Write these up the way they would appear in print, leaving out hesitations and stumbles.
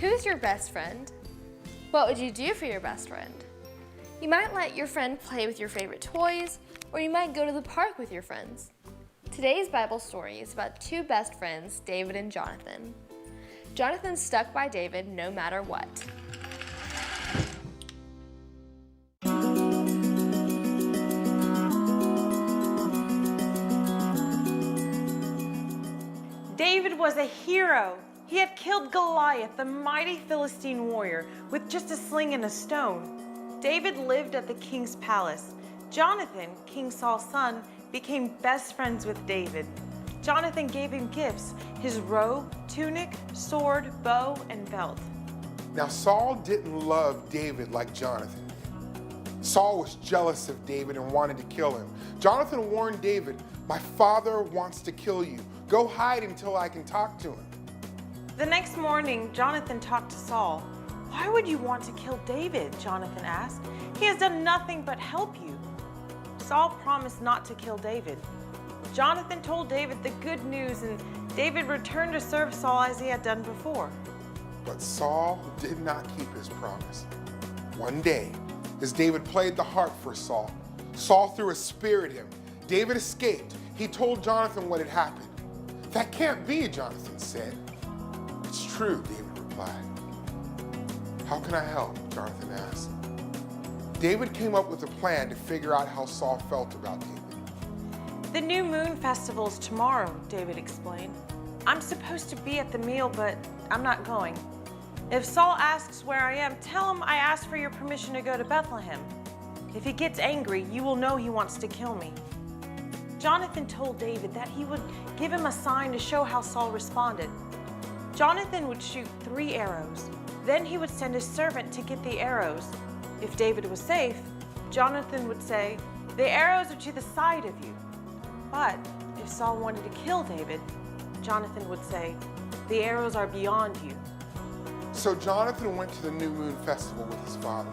Who's your best friend? What would you do for your best friend? You might let your friend play with your favorite toys, or you might go to the park with your friends. Today's Bible story is about two best friends, David and Jonathan. Jonathan stuck by David no matter what. David was a hero. He had killed Goliath, the mighty Philistine warrior, with just a sling and a stone. David lived at the king's palace. Jonathan, King Saul's son, became best friends with David. Jonathan gave him gifts, his robe, tunic, sword, bow, and belt. Now Saul didn't love David like Jonathan. Saul was jealous of David and wanted to kill him. Jonathan warned David, "My father wants to kill you. Go hide until I can talk to him." The next morning, Jonathan talked to Saul. "Why would you want to kill David?" Jonathan asked. "He has done nothing but help you." Saul promised not to kill David. Jonathan told David the good news, and David returned to serve Saul as he had done before. But Saul did not keep his promise. One day, as David played the harp for Saul, Saul threw a spear at him. David escaped. He told Jonathan what had happened. "That can't be," Jonathan said. "It's true," David replied. "How can I help?" Jonathan asked. David came up with a plan to figure out how Saul felt about David. "The new moon festival's tomorrow," David explained. "I'm supposed to be at the meal, but I'm not going. If Saul asks where I am, tell him I asked for your permission to go to Bethlehem. If he gets angry, you will know he wants to kill me." Jonathan told David that he would give him a sign to show how Saul responded. Jonathan would shoot 3 arrows. Then he would send his servant to get the arrows. If David was safe, Jonathan would say, "The arrows are to the side of you." But if Saul wanted to kill David, Jonathan would say, "The arrows are beyond you." So Jonathan went to the new moon festival with his father.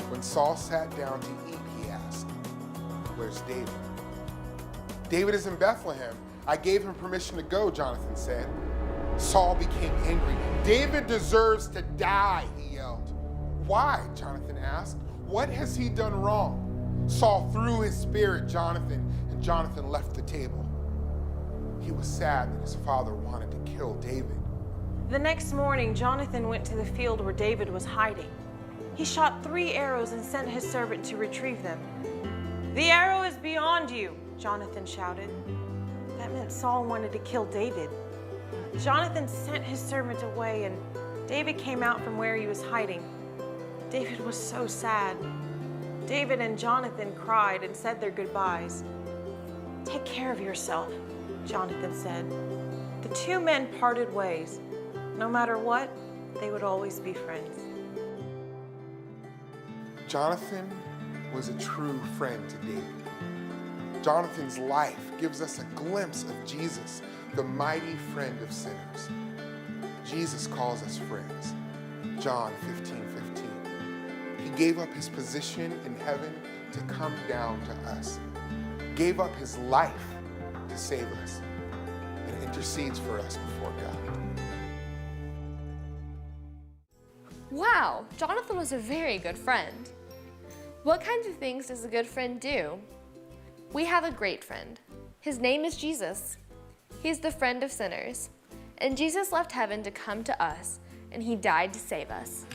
When Saul sat down to eat, he asked, "Where's David?" "David is in Bethlehem. I gave him permission to go," Jonathan said. Saul became angry. "David deserves to die," he yelled. "Why?" Jonathan asked. "What has he done wrong?" Saul threw his spear at Jonathan, and Jonathan left the table. He was sad that his father wanted to kill David. The next morning, Jonathan went to the field where David was hiding. He shot 3 arrows and sent his servant to retrieve them. "The arrow is beyond you," Jonathan shouted. That meant Saul wanted to kill David. Jonathan sent his servant away, and David came out from where he was hiding. David was so sad. David and Jonathan cried and said their goodbyes. "Take care of yourself," Jonathan said. The 2 men parted ways. No matter what, they would always be friends. Jonathan was a true friend to David. Jonathan's life gives us a glimpse of Jesus, the mighty friend of sinners. Jesus calls us friends. John 15:15. He gave up his position in heaven to come down to us, gave up his life to save us, and intercedes for us before God. Wow, Jonathan was a very good friend. What kinds of things does a good friend do? We have a great friend. His name is Jesus. He's the friend of sinners. And Jesus left heaven to come to us, and he died to save us.